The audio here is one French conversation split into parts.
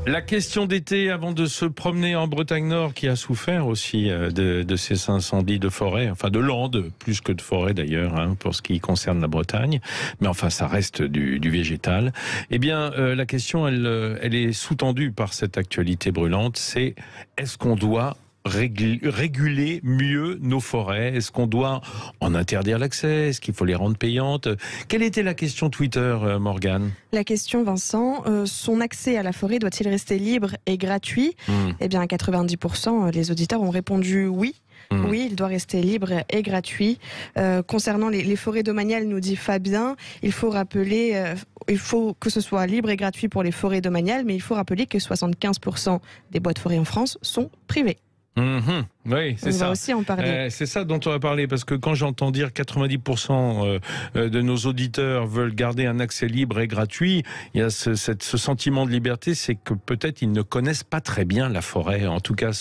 La question d'été avant de se promener en Bretagne Nord, qui a souffert aussi de ces incendies de forêt, enfin de landes, plus que de forêt d'ailleurs, pour ce qui concerne la Bretagne, mais enfin ça reste du végétal. Eh bien, la question, elle est sous-tendue par cette actualité brûlante, c'est est-ce qu'on doit réguler mieux nos forêts? Est-ce qu'on doit en interdire l'accès? Est-ce qu'il faut les rendre payantes? Quelle était la question Twitter, Morgane? La question, Vincent, son accès à la forêt doit-il rester libre et gratuit? Eh bien, à 90%, les auditeurs ont répondu oui. Oui, il doit rester libre et gratuit. Concernant les forêts domaniales, nous dit Fabien, il faut rappeler, il faut que ce soit libre et gratuit pour les forêts domaniales, mais il faut rappeler que 75% des bois de forêt en France sont privés. Oui, c'est ça. On va aussi en parler. C'est ça dont on va parler, parce que quand j'entends dire 90% de nos auditeurs veulent garder un accès libre et gratuit, il y a ce sentiment de liberté, c'est que peut-être ils ne connaissent pas très bien la forêt, en tout cas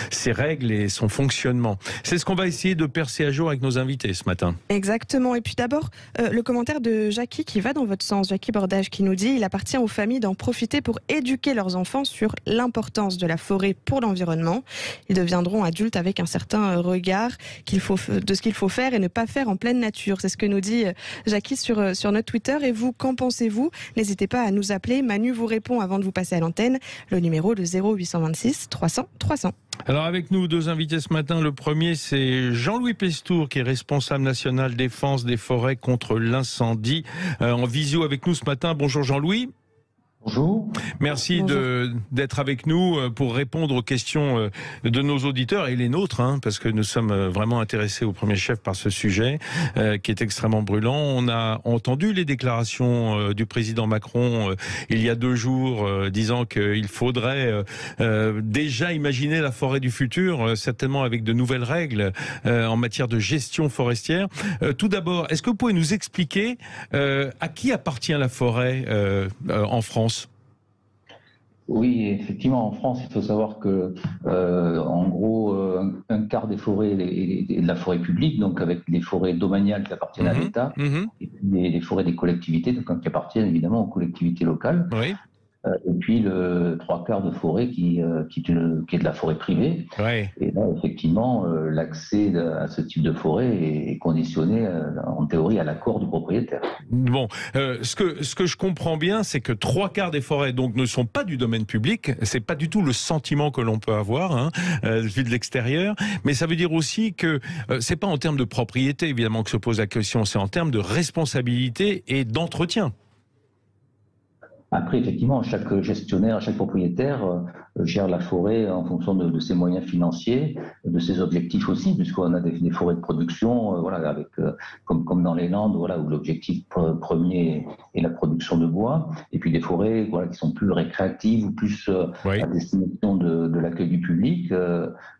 ses règles et son fonctionnement. C'est ce qu'on va essayer de percer à jour avec nos invités ce matin. Exactement. Et puis d'abord, le commentaire de Jackie qui va dans votre sens, Jackie Bordage, qui nous dit il appartient aux familles d'en profiter pour éduquer leurs enfants sur l'importance de la forêt pour l'environnement. Ils deviendront adultes avec un certain regard de ce qu'il faut faire et ne pas faire en pleine nature. C'est ce que nous dit Jackie sur notre Twitter. Et vous, qu'en pensez-vous? N'hésitez pas à nous appeler. Manu vous répond avant de vous passer à l'antenne. Le numéro de 0826 300 300. Alors avec nous, deux invités ce matin. Le premier, c'est Jean-Louis Pestour, qui est responsable national défense des forêts contre l'incendie. En visio avec nous ce matin. Bonjour Jean-Louis. Bonjour. Merci d'être avec nous pour répondre aux questions de nos auditeurs et les nôtres, parce que nous sommes vraiment intéressés au premier chef par ce sujet qui est extrêmement brûlant. On a entendu les déclarations du président Macron il y a 2 jours disant qu'il faudrait déjà imaginer la forêt du futur, certainement avec de nouvelles règles en matière de gestion forestière. Tout d'abord, est-ce que vous pouvez nous expliquer à qui appartient la forêt en France ? Oui, effectivement, en France, il faut savoir que, en gros, un quart des forêts est de la forêt publique, donc avec les forêts domaniales qui appartiennent à l'État, et puis les forêts des collectivités, donc qui appartiennent évidemment aux collectivités locales. Oui. Et puis le 3/4 de forêt qui est de la forêt privée. Ouais. Et là, effectivement, l'accès à ce type de forêt est conditionné, en théorie, à l'accord du propriétaire. Bon, ce que je comprends bien, c'est que 3/4 des forêts donc ne sont pas du domaine public. C'est pas du tout le sentiment que l'on peut avoir vu de l'extérieur. Mais ça veut dire aussi que c'est pas en termes de propriété évidemment que se pose la question, c'est en termes de responsabilité et d'entretien. Après, effectivement, chaque gestionnaire, chaque propriétaire gère la forêt en fonction de ses moyens financiers, de ses objectifs aussi, puisqu'on a des forêts de production, voilà, avec comme dans les Landes, voilà, où l'objectif premier est la production de bois, et puis des forêts, voilà, qui sont plus récréatives ou plus à destination de l'accueil du public.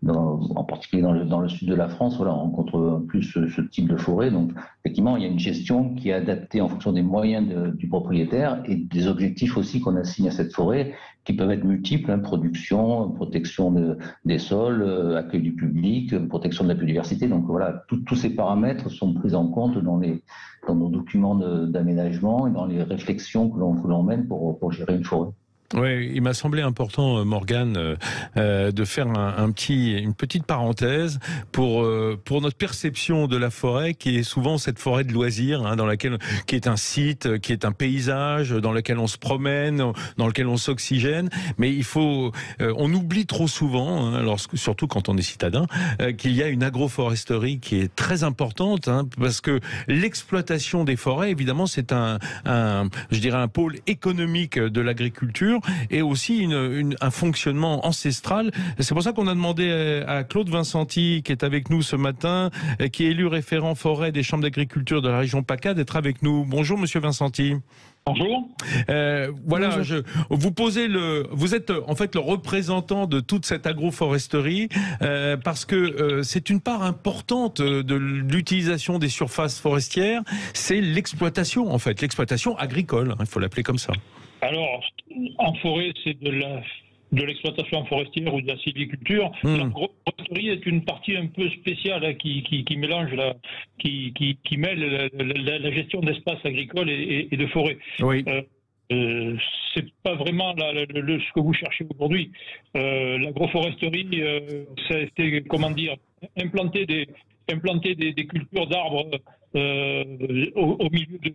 En particulier dans le sud de la France, voilà, on rencontre plus ce type de forêt. Donc, effectivement, il y a une gestion qui est adaptée en fonction des moyens du propriétaire et des objectifs aussi qu'on assigne à cette forêt, qui peuvent être multiples, production, protection des sols, accueil du public, protection de la biodiversité. Donc voilà, tous ces paramètres sont pris en compte dans nos documents d'aménagement et dans les réflexions que l'on mène pour gérer une forêt. Oui, il m'a semblé important, Morgane, de faire une petite parenthèse pour notre perception de la forêt, qui est souvent cette forêt de loisirs, qui est un site, qui est un paysage, dans lequel on se promène, dans lequel on s'oxygène. Mais on oublie trop souvent, surtout quand on est citadin, qu'il y a une agroforesterie qui est très importante, parce que l'exploitation des forêts, évidemment, c'est je dirais un pôle économique de l'agriculture. Et aussi un fonctionnement ancestral. C'est pour ça qu'on a demandé à Claude Vincenti, qui est avec nous ce matin, qui est élu référent forêt des chambres d'agriculture de la région PACA, d'être avec nous. Bonjour Monsieur Vincenti. Bonjour. Voilà, vous êtes en fait le représentant de toute cette agroforesterie parce que c'est une part importante de l'utilisation des surfaces forestières, c'est l'exploitation en fait, l'exploitation agricole, il faut l'appeler comme ça. Alors, en forêt, c'est de l'exploitation forestière ou de la sylviculture. L'agroforesterie est une partie un peu spéciale qui mélange, qui mêle la gestion d'espaces agricoles et de forêts. Oui. c'est pas vraiment ce que vous cherchez aujourd'hui. L'agroforesterie, ça a été, comment dire, implanter des cultures d'arbres au milieu de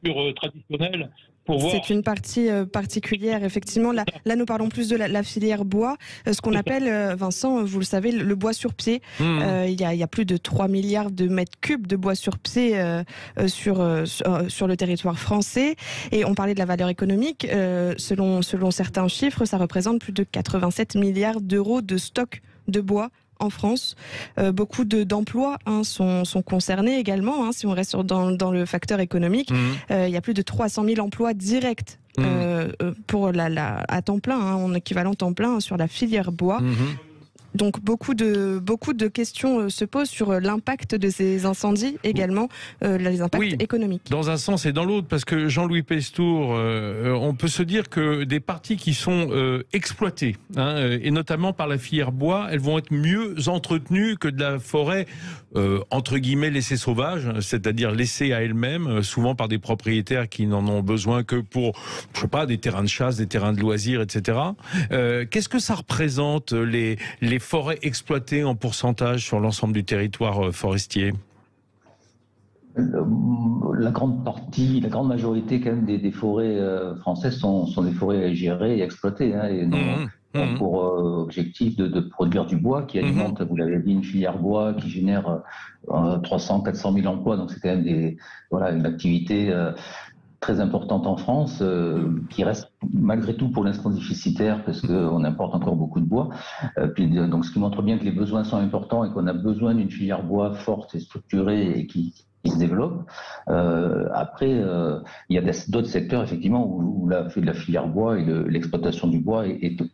cultures traditionnelles. C'est une partie particulière, effectivement. Là, nous parlons plus de la filière bois, ce qu'on appelle, Vincent, vous le savez, le bois sur pied. Il y a plus de 3 milliards de mètres cubes de bois sur pied sur le territoire français. Et on parlait de la valeur économique. Selon certains chiffres, ça représente plus de 87 milliards d'euros de stock de bois en France. Beaucoup d'emplois sont concernés également, si on reste dans le facteur économique. Il y a plus de 300 000 emplois directs pour à temps plein, en équivalent temps plein sur la filière bois. Donc beaucoup de questions se posent sur l'impact de ces incendies, également les impacts économiques. Dans un sens et dans l'autre, parce que Jean-Louis Pestour, on peut se dire que des parties qui sont exploitées, et notamment par la filière bois, elles vont être mieux entretenues que de la forêt entre guillemets laissée sauvage, c'est-à-dire laissée à elle-même, souvent par des propriétaires qui n'en ont besoin que pour, je sais pas, des terrains de chasse, des terrains de loisirs, etc. Qu'est-ce que ça représente les forêts exploitées en pourcentage sur l'ensemble du territoire forestier? La grande majorité quand même des forêts françaises sont des forêts gérées et exploitées, et ont pour objectif de produire du bois qui alimente, vous l'avez dit, une filière bois qui génère 300-400 000 emplois. Donc c'est quand même une activité très importante en France, qui reste malgré tout pour l'instant déficitaire parce qu'on importe encore beaucoup de bois. Donc ce qui montre bien que les besoins sont importants et qu'on a besoin d'une filière bois forte et structurée et qui se développe. Après, il y a d'autres secteurs effectivement où la filière bois et l'exploitation du bois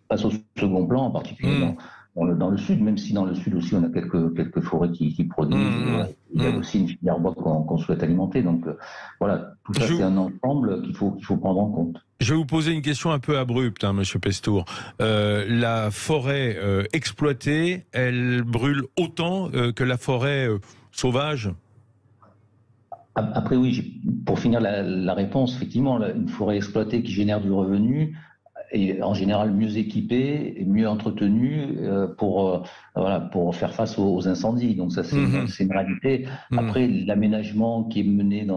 passe au second plan, en particulier dans le sud, même si dans le sud aussi on a quelques forêts qui produisent. Il y a aussi une filière bois qu'on souhaite alimenter. Donc voilà, tout ça c'est un ensemble qu'il faut prendre en compte. Je vais vous poser une question un peu abrupte, Monsieur Pestour. La forêt exploitée, elle brûle autant que la forêt sauvage? Après oui, pour finir la réponse, effectivement, une forêt exploitée qui génère du revenu est en général mieux équipée et mieux entretenue pour faire face aux incendies. Donc ça, c'est une réalité. Après, l'aménagement qui est mené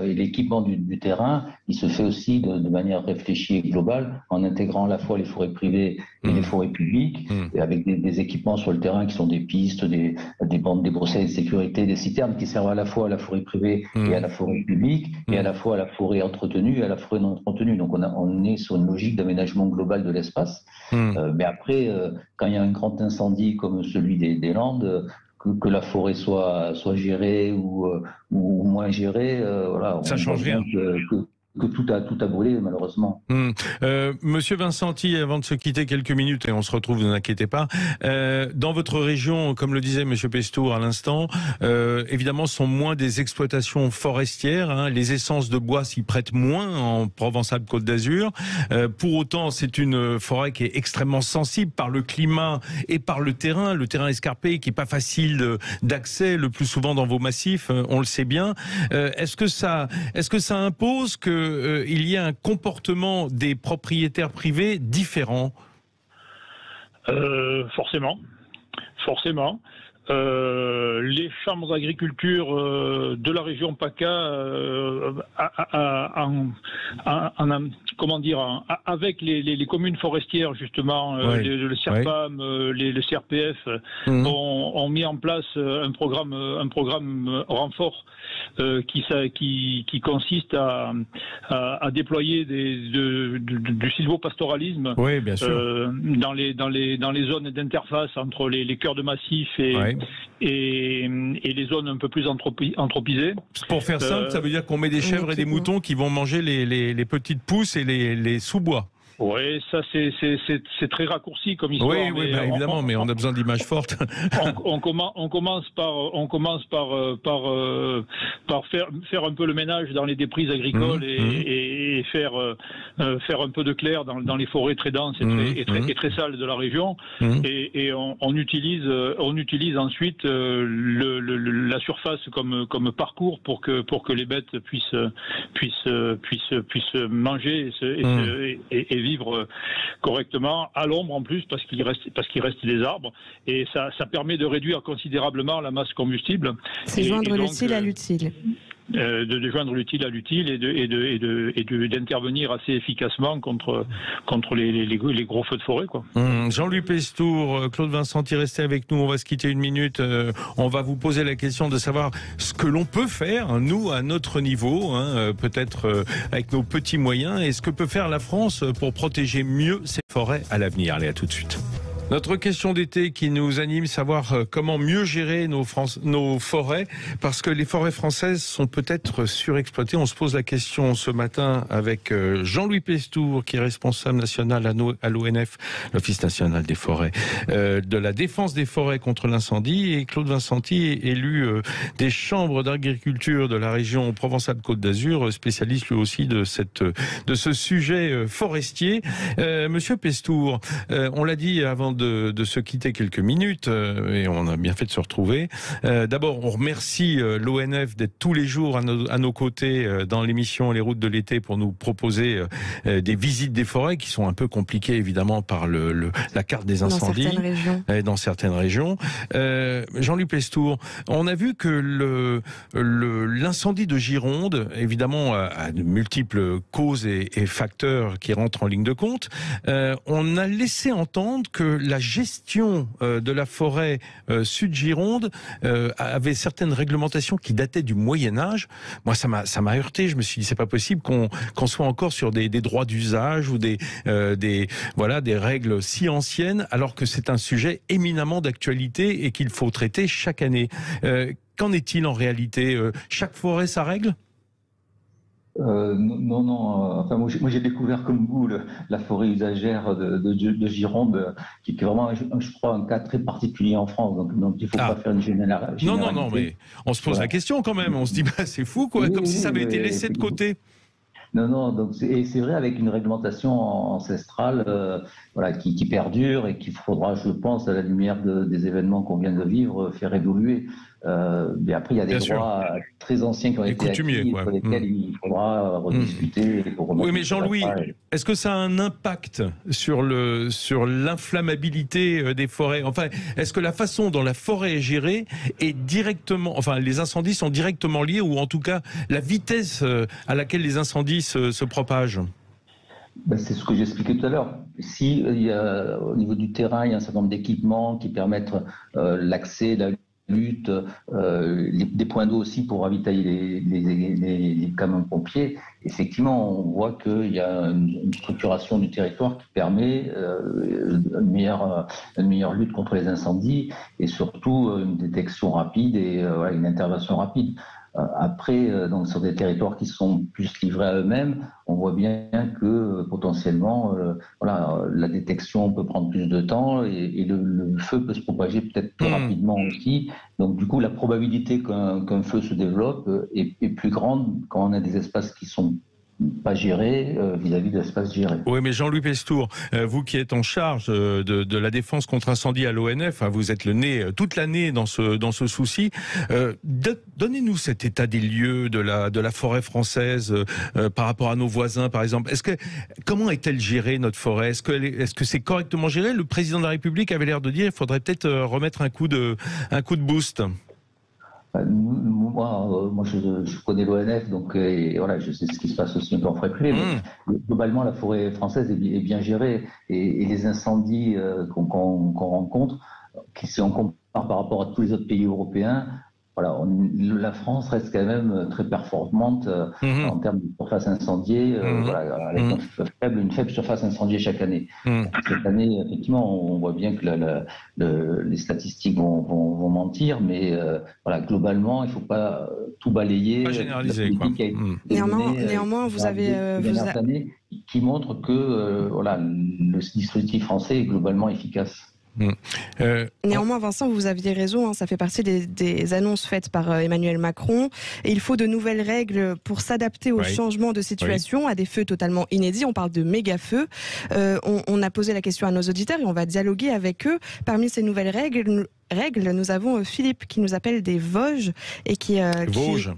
et l'équipement du terrain, il se fait aussi de manière réfléchie et globale, en intégrant à la fois les forêts privées et les forêts publiques, et avec des équipements sur le terrain qui sont des pistes, des bandes, des broussailles de sécurité, des citernes qui servent à la fois à la forêt privée et à la forêt publique, et à la fois à la forêt entretenue et à la forêt non entretenue. Donc on est sur une logique d'aménagement global de l'espace. Mais après, quand il y a un grand incendie comme celui des Landes, que la forêt soit gérée ou moins gérée, ça change rien. Que tout a brûlé, malheureusement. Monsieur Vincenti, avant de se quitter quelques minutes, et on se retrouve, ne vous inquiétez pas, dans votre région, comme le disait Monsieur Pestour à l'instant, évidemment, ce sont moins des exploitations forestières, les essences de bois s'y prêtent moins en Provence-Alpes-Côte d'Azur. Pour autant, c'est une forêt qui est extrêmement sensible par le climat et par le terrain escarpé, qui est pas facile d'accès, le plus souvent dans vos massifs, on le sait bien. Est-ce que ça impose que il y a un comportement des propriétaires privés différent? Forcément. Les chambres d'agriculture de la région PACA, avec les communes forestières justement, le CERPAM, le CRPF, ont mis en place un programme renfort qui consiste à déployer du sylvopastoralisme dans les zones d'interface entre les cœurs de massif et les zones un peu plus anthropisées. Pour faire simple, ça veut dire qu'on met des chèvres et des moutons qui vont manger les petites pousses et les sous-bois. Oui, ça c'est très raccourci comme histoire. Oui, évidemment, mais on a besoin d'images fortes. On commence par faire un peu le ménage dans les déprises agricoles et faire un peu de clair dans les forêts très denses et très sales de la région. Et on utilise ensuite la surface comme parcours pour que les bêtes puissent manger et vivre correctement à l'ombre en plus parce qu'il reste des arbres et ça permet de réduire considérablement la masse combustible. C'est joindre l'utile à l'utile. De joindre l'utile à l'utile et d'intervenir assez efficacement contre les gros feux de forêt, quoi. Jean-Louis Pestour, Claude Vincenti, restez avec nous, on va se quitter une minute. On va vous poser la question de savoir ce que l'on peut faire, nous, à notre niveau, peut-être avec nos petits moyens, et ce que peut faire la France pour protéger mieux ses forêts à l'avenir. Allez, à tout de suite. Notre question d'été qui nous anime, savoir comment mieux gérer nos forêts, parce que les forêts françaises sont peut-être surexploitées. On se pose la question ce matin avec Jean-Louis Pestour, qui est responsable national à l'ONF, l'Office national des forêts, de la défense des forêts contre l'incendie, et Claude Vincenti, élu des chambres d'agriculture de la région Provence-Alpes-Côte d'Azur, spécialiste lui aussi de ce sujet forestier. Monsieur Pestour, on l'a dit avant de se quitter quelques minutes, et on a bien fait de se retrouver. D'abord, on remercie l'ONF d'être tous les jours à nos côtés dans l'émission Les Routes de l'été pour nous proposer des visites des forêts qui sont un peu compliquées évidemment par la carte des incendies dans certaines régions. Jean-Louis Pestour, on a vu que l'incendie de Gironde, évidemment, a de multiples causes et facteurs qui rentrent en ligne de compte. On a laissé entendre que la gestion de la forêt Sud-Gironde avait certaines règlementations qui dataient du Moyen-Âge. Moi, ça m'a heurté. Je me suis dit, c'est pas possible qu'on soit encore sur des droits d'usage ou des règles si anciennes, alors que c'est un sujet éminemment d'actualité et qu'il faut traiter chaque année. Qu'en est-il en réalité? Chaque forêt sa règle? Non. Enfin, moi j'ai découvert comme vous la forêt usagère de Gironde, qui est vraiment, je crois, un cas très particulier en France. Donc il ne faut pas faire une généralité. Non, mais on se pose la question quand même. On se dit, c'est fou, quoi, comme si ça avait été laissé de côté. Non, donc c'est vrai, avec une réglementation ancestrale qui perdure et qu'il faudra, je pense, à la lumière des événements qu'on vient de vivre, faire évoluer. Mais après, il y a des droits très anciens qui ont été acquis, sur lesquels il faudra rediscuter. Oui, mais Jean-Louis, est-ce que ça a un impact sur l'inflammabilité des forêts? Enfin, est-ce que la façon dont la forêt est gérée est directement, enfin, les incendies sont directement liés, ou en tout cas la vitesse à laquelle les incendies se propagent? C'est ce que j'expliquais tout à l'heure. Si au niveau du terrain, il y a un certain nombre d'équipements qui permettent l'accès, la lutte, des points d'eau aussi pour ravitailler les camions pompiers, effectivement, on voit qu'il y a une structuration du territoire qui permet une meilleure lutte contre les incendies et surtout une détection rapide et une intervention rapide. Après, donc sur des territoires qui sont plus livrés à eux-mêmes, on voit bien que potentiellement, la détection peut prendre plus de temps et le feu peut se propager peut-être plus rapidement aussi. Donc du coup, la probabilité qu'un feu se développe est plus grande quand on a des espaces qui sont pas géré vis-à-vis de l'espace géré. Oui, mais Jean-Louis Pestour, vous qui êtes en charge de la défense contre incendie à l'ONF, vous êtes le nez toute l'année dans ce souci. Donnez-nous cet état des lieux de la forêt française par rapport à nos voisins, par exemple. Comment est-elle gérée, notre forêt? Est-ce que c'est correctement géré? Le président de la République avait l'air de dire qu'il faudrait peut-être remettre un coup de boost. Moi, je connais l'ONF, donc je sais ce qui se passe aussi un peu en forêt privée. Mais globalement, la forêt française est bien gérée et les incendies qu'on rencontre, si on compare par rapport à tous les autres pays européens, voilà, la France reste quand même très performante en termes de surface incendiée, voilà, avec une faible surface incendiée chaque année. Cette année, effectivement, on voit bien que les statistiques vont mentir, mais voilà, globalement, il ne faut pas tout balayer. Pas généraliser, quoi. Néanmoins, vous avez années qui montrent que voilà, le dispositif français est globalement efficace. Néanmoins, Vincent, vous aviez raison, ça fait partie des annonces faites par Emmanuel Macron. Et il faut de nouvelles règles pour s'adapter aux changements de situation, à des feux totalement inédits. On parle de méga-feux. On a posé la question à nos auditeurs et on va dialoguer avec eux. Parmi ces nouvelles règles, nous avons Philippe qui nous appelle des Vosges et qui... Vosges.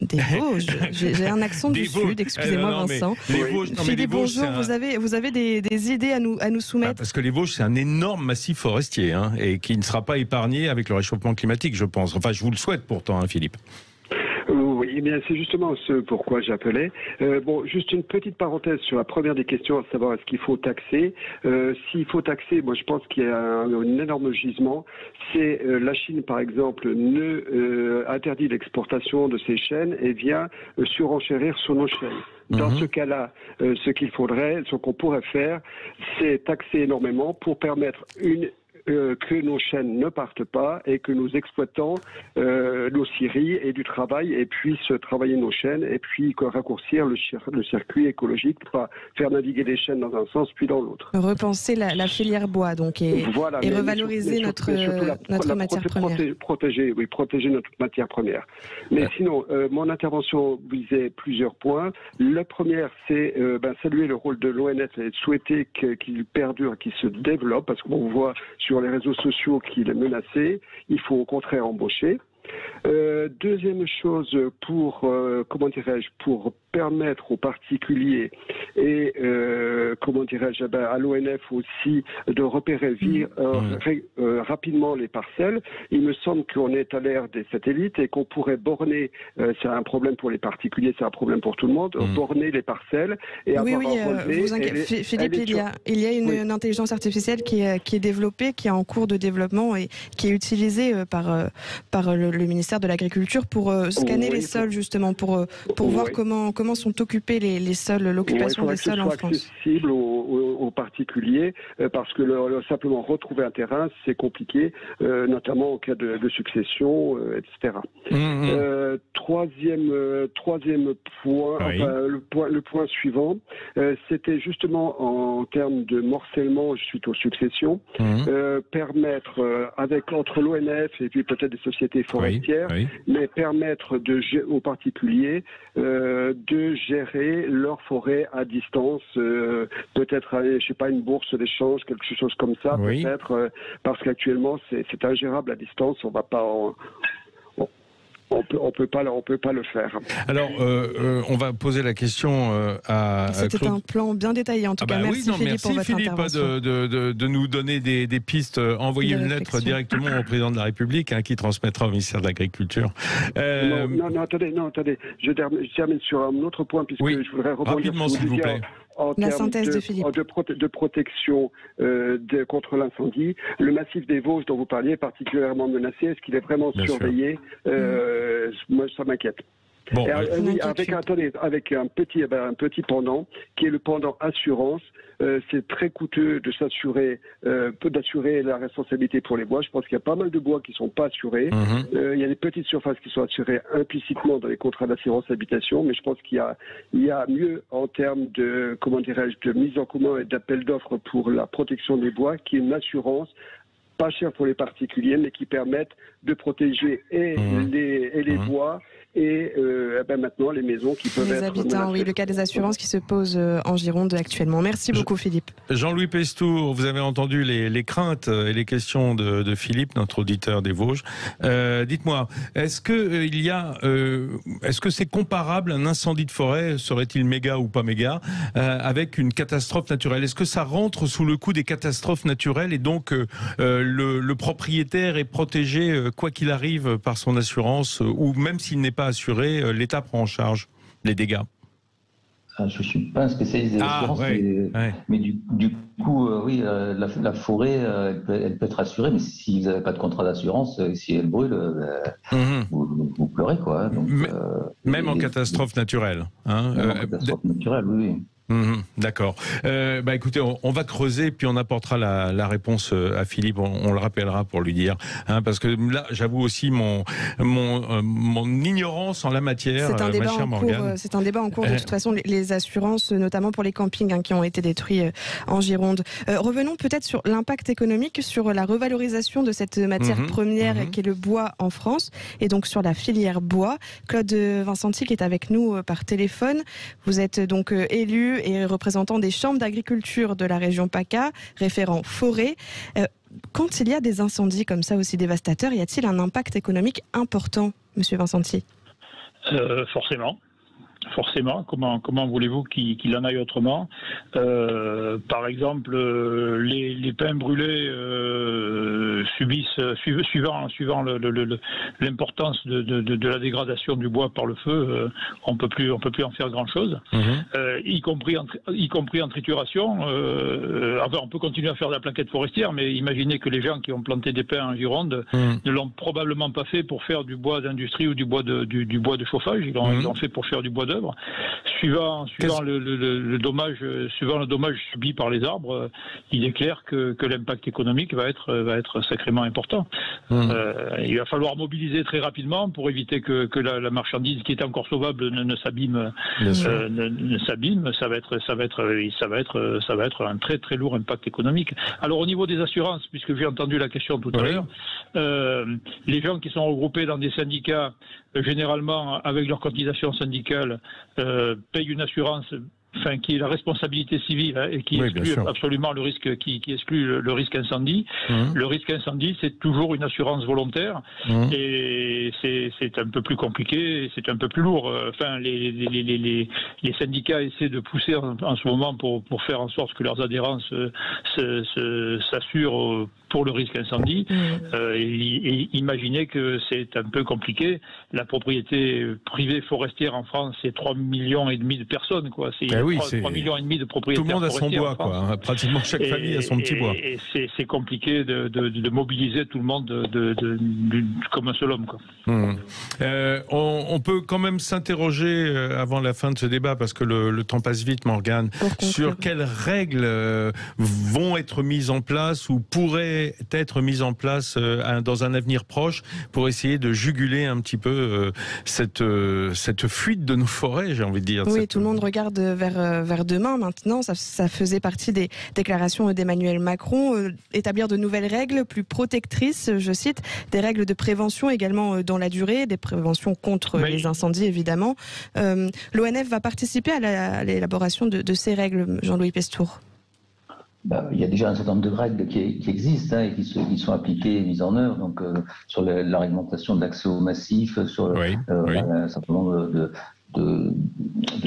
Des Vosges. J'ai un accent du Sud, excusez-moi Vincent. Philippe, bonjour, vous avez des idées à nous soumettre? Parce que les Vosges, c'est un énorme massif forestier et qui ne sera pas épargné avec le réchauffement climatique, je pense. Enfin, je vous le souhaite pourtant, Philippe. Oui, eh bien, c'est justement ce pourquoi j'appelais. Bon, juste une petite parenthèse sur la première des questions, à savoir est-ce qu'il faut taxer. S'il faut taxer, moi je pense qu'il y a un énorme gisement. C'est la Chine, par exemple, interdit l'exportation de ses chênes et vient surenchérir sur nos chênes. Dans ce cas-là, ce qu'on pourrait faire, c'est taxer énormément pour permettre que nos chênes ne partent pas et que nos exploitants, nos scieries aient du travail et puissent travailler nos chênes et puis raccourcir le circuit écologique pour pas faire naviguer les chênes dans un sens puis dans l'autre. Repenser la filière bois donc et revaloriser notre matière première. Protéger notre matière première. Mais sinon, mon intervention visait plusieurs points. La première, c'est saluer le rôle de l'ONF et souhaiter qu'il perdure, qu'il se développe parce qu'on voit sur les réseaux sociaux qu'il est menacé, il faut au contraire embaucher. Deuxième chose, pour permettre aux particuliers et à l'ONF aussi de repérer rapidement les parcelles. Il me semble qu'on est à l'ère des satellites et qu'on pourrait borner, c'est un problème pour les particuliers, c'est un problème pour tout le monde, borner les parcelles et avoir un relevé. Philippe, il y a une intelligence artificielle qui est développée, qui est en cours de développement et qui est utilisée par le ministère de l'Agriculture pour scanner les sols justement, pour voir comment sont occupés les sols, l'occupation des sols en France. Accessible aux particuliers parce que simplement retrouver un terrain c'est compliqué, notamment en cas de succession, etc. Troisième point, le point suivant, c'était justement en termes de morcellement suite aux successions, permettre entre l'ONF et puis peut-être des sociétés forestières, mais permettre aux particuliers de gérer leur forêt à distance, peut-être, je sais pas, une bourse d'échange, quelque chose comme ça, peut-être, parce qu'actuellement c'est ingérable à distance, on va pas on peut pas le faire. Alors, on va poser la question à C'était Claude. un plan bien détaillé en tout cas. Merci Philippe pour votre intervention. de nous donner des pistes. Envoyer une lettre directement au président de la République qui transmettra au ministère de l'Agriculture. Non, attendez. Je termine sur un autre point puisque je voudrais rebondir rapidement, s'il vous plaît. En la termes synthèse de Philippe. De protection contre l'incendie, le massif des Vosges dont vous parliez est particulièrement menacé. Est-ce qu'il est vraiment surveillé? Moi, ça m'inquiète. Bon, avec un petit pendant qui est le pendant assurance. C'est très coûteux de d'assurer la responsabilité pour les bois. Je pense qu'il y a pas mal de bois qui sont pas assurés. Il y a des petites surfaces qui sont assurées implicitement dans les contrats d'assurance habitation, mais je pense qu'il y a mieux en termes de mise en commun et d'appel d'offres pour la protection des bois, qui est une assurance pas chère pour les particuliers, mais qui permettent de protéger les bois et maintenant les maisons qui peuvent être habitants, le cas des assurances qui se posent en Gironde actuellement. Merci beaucoup Philippe. Jean-Louis Pestour, vous avez entendu les craintes et les questions de Philippe, notre auditeur des Vosges. Dites-moi, est-ce que c'est comparable un incendie de forêt, serait-il méga ou pas méga, avec une catastrophe naturelle? Est-ce que ça rentre sous le coup des catastrophes naturelles et donc le propriétaire est protégé quoi qu'il arrive par son assurance, ou même s'il n'est pas assuré, l'État prend en charge les dégâts? Je ne suis pas un spécialiste des assurances, mais du coup, oui, la forêt, elle peut être assurée, mais si vous n'avez pas de contrat d'assurance, si elle brûle, vous pleurez, quoi. Donc, même en catastrophe naturelle. Hein, en catastrophe naturelle, oui. D'accord. Écoutez, on va creuser puis on apportera la réponse à Philippe. On le rappellera pour lui dire, hein, parce que là, j'avoue aussi mon ignorance en la matière. C'est un débat en cours. C'est un débat en cours. De toute façon, les assurances, notamment pour les campings qui ont été détruits en Gironde. Revenons peut-être sur l'impact économique, sur la revalorisation de cette matière première qui est le bois en France, et donc sur la filière bois. Claude Vincenti qui est avec nous par téléphone. Vous êtes donc élu et représentant des chambres d'agriculture de la région PACA, référent forêt. Quand il y a des incendies comme ça aussi dévastateurs, y a-t-il un impact économique important, Monsieur Vincenti ? Forcément. Comment voulez-vous qu'il en aille autrement ? Par exemple, les pins brûlés suivant l'importance de la dégradation du bois par le feu, on peut plus en faire grand-chose, y compris en trituration. Enfin, on peut continuer à faire de la plaquette forestière, mais imaginez que les gens qui ont planté des pins en Gironde ne l'ont probablement pas fait pour faire du bois d'industrie ou du bois de chauffage. Ils l'ont fait pour faire du bois d'œuvre. Suivant le dommage subi par les arbres, il est clair que l'impact économique va être sacrément important. Il va falloir mobiliser très rapidement pour éviter que la marchandise qui est encore sauvable ne s'abîme. Ça va être un très très lourd impact économique. Alors au niveau des assurances, puisque j'ai entendu la question tout à l'heure, les gens qui sont regroupés dans des syndicats, généralement avec leur cotisation syndicale, payent une assurance qui est la responsabilité civile et qui exclut absolument le risque, qui exclut le risque incendie. Le risque incendie, c'est toujours une assurance volontaire et c'est un peu plus compliqué, et c'est un peu plus lourd. Les syndicats essaient de pousser en ce moment pour faire en sorte que leurs adhérents s'assurent pour le risque incendie. Et imaginez que c'est un peu compliqué. La propriété privée forestière en France, c'est 3,5 millions de personnes, quoi. C'est 3,5 millions de propriétaires. Tout le monde a son bois, quoi. Pratiquement chaque famille a son petit bois. Et c'est compliqué de mobiliser tout le monde comme un seul homme, quoi. On peut quand même s'interroger avant la fin de ce débat, parce que le temps passe vite, Morgane, sur quelles règles vont être mises en place ou pourraient être mises en place dans un avenir proche pour essayer de juguler un petit peu cette fuite de nos forêts, j'ai envie de dire. Oui, tout le monde regarde vers demain maintenant. Ça faisait partie des déclarations d'Emmanuel Macron. Établir de nouvelles règles plus protectrices, je cite, des règles de prévention également dans la durée, des préventions contre les incendies évidemment. L'ONF va participer à l'élaboration de ces règles, Jean-Louis Pestour. Il y a déjà un certain nombre de règles qui existent et qui sont appliquées et mises en œuvre, donc sur la réglementation de l'accès au massif, sur un certain nombre de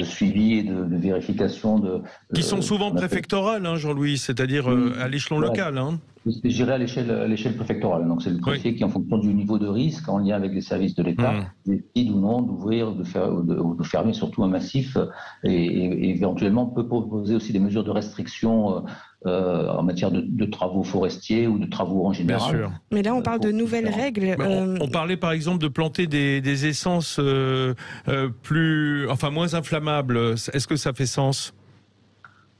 suivi et de vérification. Qui sont souvent préfectorales, Jean-Louis, c'est-à-dire à l'échelon local. Je dirais à l'échelle préfectorale. Donc c'est le préfet qui, en fonction du niveau de risque, en lien avec les services de l'État, décide ou non d'ouvrir ou de fermer surtout un massif et éventuellement peut proposer aussi des mesures de restriction en matière de travaux forestiers ou de travaux en général. Bien sûr. Mais là, on parle de nouvelles règles. On parlait par exemple de planter des essences moins inflammables. Est-ce que ça fait sens ?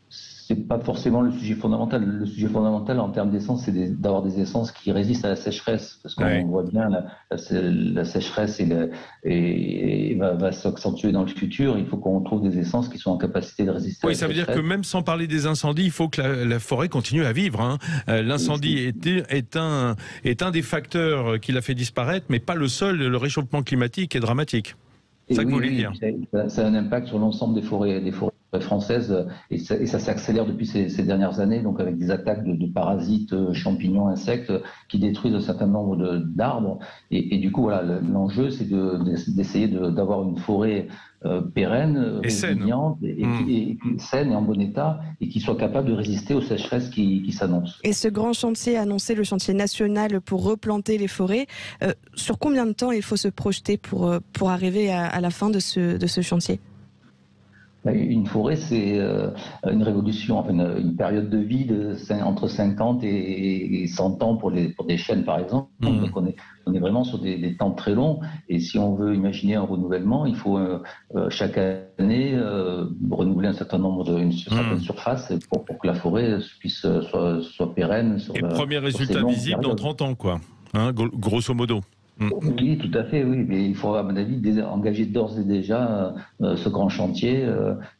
C'est pas forcément le sujet fondamental. Le sujet fondamental en termes d'essence, c'est d'avoir des essences qui résistent à la sécheresse, parce qu'on voit bien la sécheresse va s'accentuer dans le futur. Il faut qu'on trouve des essences qui sont en capacité de résister. Oui, ça veut dire que même sans parler des incendies, il faut que la forêt continue à vivre. L'incendie est un des facteurs qui l'a fait disparaître, mais pas le seul. Le réchauffement climatique est dramatique. C'est ça que vous voulez dire. Ça a un impact sur l'ensemble des forêts françaises et ça s'accélère depuis ces dernières années, donc avec des attaques de parasites, champignons, insectes qui détruisent un certain nombre d'arbres et du coup l'enjeu c'est d'essayer d'avoir une forêt pérenne, résiliente et saine et en bon état et qui soit capable de résister aux sécheresses qui s'annoncent. Et ce grand chantier annoncé, le chantier national pour replanter les forêts, sur combien de temps il faut se projeter pour arriver à la fin de ce chantier ? Une forêt, c'est une révolution, enfin une période de vie entre 50 et 100 ans pour des chênes, par exemple. Donc on est vraiment sur des temps très longs. Et si on veut imaginer un renouvellement, il faut chaque année renouveler un certain nombre une certaine surface pour que la forêt puisse soit pérenne. Et premier résultat visible dans 30 ans, quoi, hein, grosso modo. Oui, tout à fait, oui. Mais il faut, à mon avis, engager d'ores et déjà ce grand chantier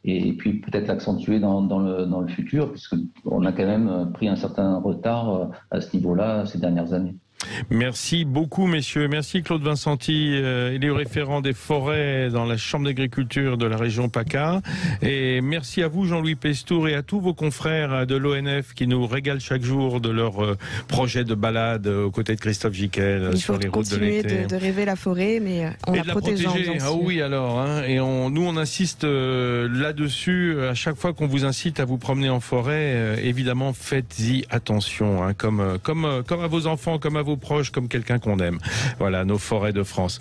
et puis peut-être l'accentuer dans le futur, puisqu'on a quand même pris un certain retard à ce niveau-là ces dernières années. Merci beaucoup, messieurs. Merci, Claude Vincenti. Il est référent des forêts dans la Chambre d'agriculture de la région PACA. Et merci à vous, Jean-Louis Pestour, et à tous vos confrères de l'ONF qui nous régalent chaque jour de leur projet de balade aux côtés de Christophe Gicquel sur les routes de l'été. Il faut continuer de rêver la forêt, mais en la protégeant. Ah oui, alors. Hein, et nous, on insiste là-dessus. À chaque fois qu'on vous incite à vous promener en forêt, évidemment, faites-y attention. Hein, comme à vos enfants, comme à vos proches, comme quelqu'un qu'on aime. Voilà, nos forêts de France.